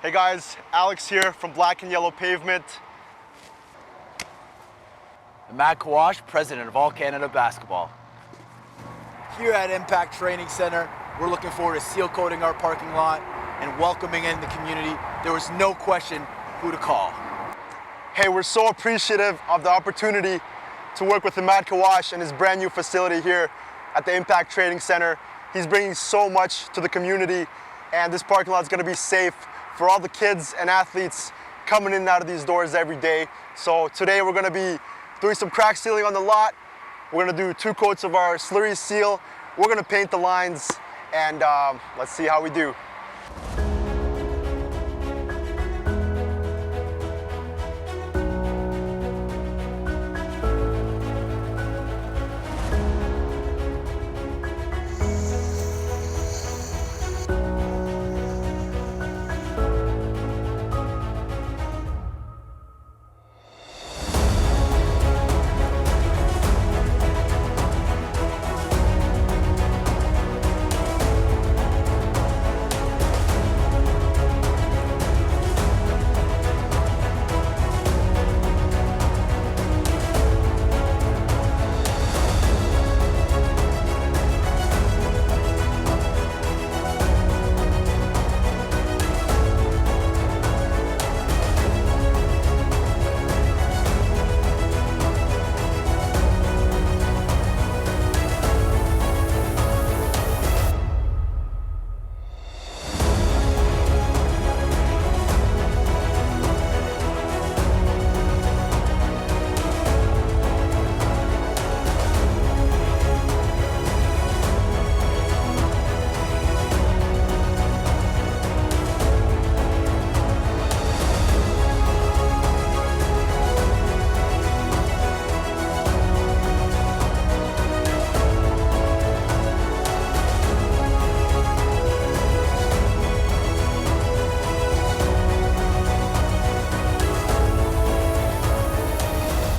Hey guys, Alex here from Black and Yellow Pavement. And Matt Kawash, president of All Canada Basketball. Here at Impact Training Center, we're looking forward to seal coating our parking lot and welcoming in the community. There was no question who to call. Hey, we're so appreciative of the opportunity to work with Matt Kawash and his brand new facility here at the Impact Training Center. He's bringing so much to the community, and this parking lot is going to be safe for all the kids and athletes coming in and out of these doors every day. So today we're going to be doing some crack sealing on the lot. We're going to do 2 coats of our slurry seal. We're going to paint the lines, and let's see how we do.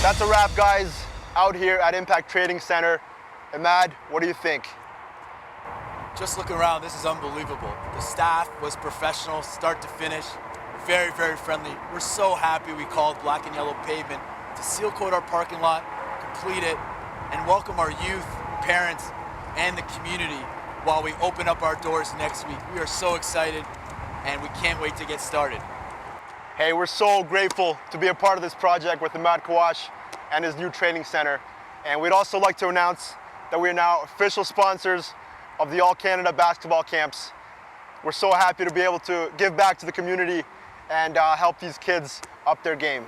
That's a wrap, guys, out here at Impact Trading Center. Imad, what do you think? Just looking around, this is unbelievable. The staff was professional, start to finish, very, very friendly. We're so happy we called Black and Yellow Pavement to seal coat our parking lot, complete it, and welcome our youth, parents, and the community while we open up our doors next week. We are so excited, and we can't wait to get started. Hey, we're so grateful to be a part of this project with Matt Kawash and his new training center. And we'd also like to announce that we are now official sponsors of the All Canada basketball camps. We're so happy to be able to give back to the community and help these kids up their game.